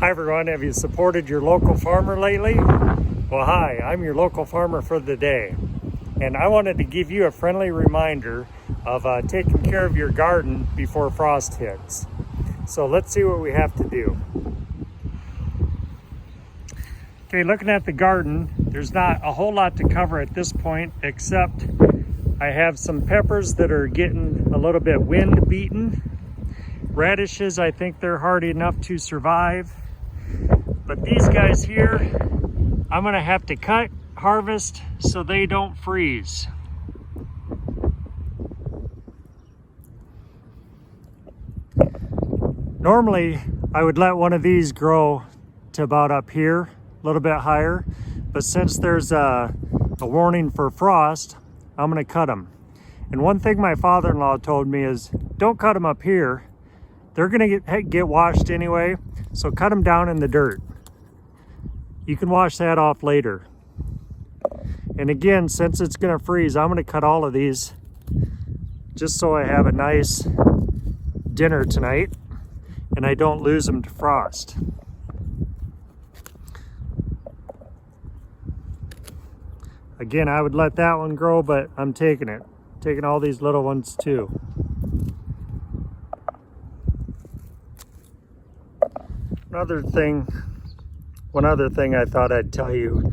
Hi everyone, have you supported your local farmer lately? Well, hi, I'm your local farmer for the day. And I wanted to give you a friendly reminder of taking care of your garden before frost hits. So let's see what we have to do. Okay, looking at the garden, there's not a whole lot to cover at this point, except I have some peppers that are getting a little bit wind beaten. Radishes, I think they're hardy enough to survive. But these guys here, I'm gonna have to cut, harvest, so they don't freeze. Normally, I would let one of these grow to about up here, a little bit higher, but since there's a warning for frost, I'm gonna cut them. And one thing my father-in-law told me is, don't cut them up here. They're gonna get washed anyway, so cut them down in the dirt. You can wash that off later. And again, since it's gonna freeze, I'm gonna cut all of these just so I have a nice dinner tonight and I don't lose them to frost. Again, I would let that one grow, but I'm taking it. Taking all these little ones too. One other thing I thought I'd tell you,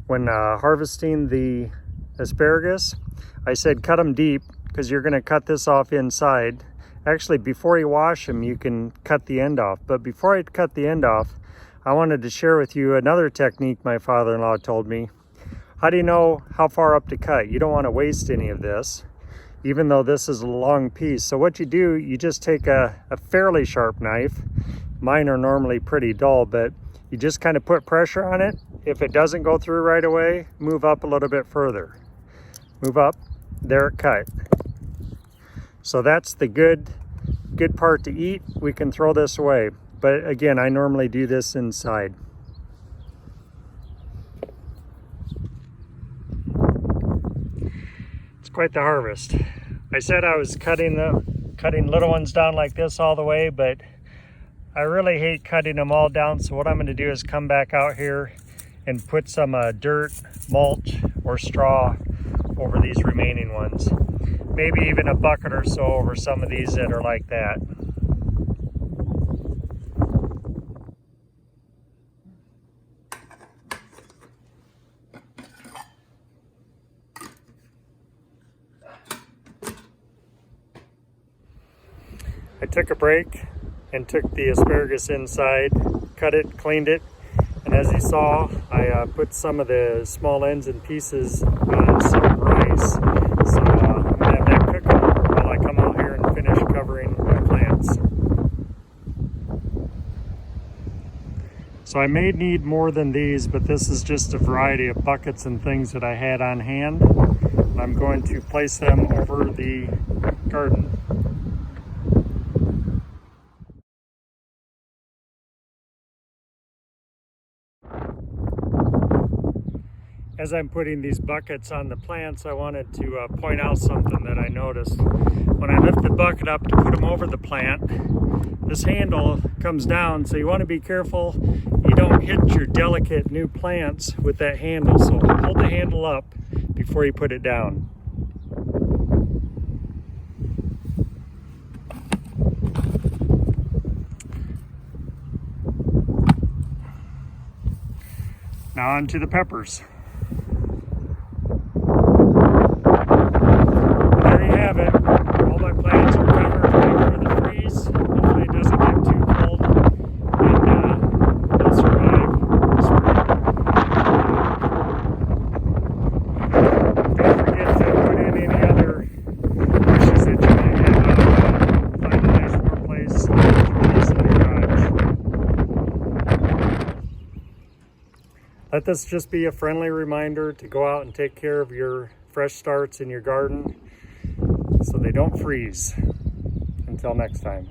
when harvesting the asparagus, I said cut them deep because you're going to cut this off inside. Actually, before you wash them, you can cut the end off. But before I cut the end off, I wanted to share with you another technique my father-in-law told me. How do you know how far up to cut? You don't want to waste any of this, even though this is a long piece. So what you do, you just take a fairly sharp knife. Mine are normally pretty dull, but you just kind of put pressure on it. If it doesn't go through right away, move up a little bit further. Move up, there it cut. So that's the good part to eat. We can throw this away. But again, I normally do this inside. It's quite the harvest. I said I was cutting little ones down like this all the way, but I really hate cutting them all down, so what I'm going to do is come back out here and put some dirt, mulch, or straw over these remaining ones. Maybe even a bucket or so over some of these that are like that. I took a break and took the asparagus inside, cut it, cleaned it, and as you saw, I put some of the small ends and pieces on some rice. So I'm gonna have that cooking while I come out here and finish covering my plants. So I may need more than these, but this is just a variety of buckets and things that I had on hand. I'm going to place them over the garden. As I'm putting these buckets on the plants, I wanted to point out something that I noticed. When I lift the bucket up to put them over the plant, this handle comes down, so you want to be careful you don't hit your delicate new plants with that handle. So hold the handle up before you put it down. Now on to the peppers. All my plants are covered ready for the freeze. Hopefully it doesn't get too cold and they'll survive the spring. Don't forget to put in any other bushes that you might have. Find a nice warm place to throw these in the garage. Let this just be a friendly reminder to go out and take care of your fresh starts in your garden so they don't freeze. Until next time.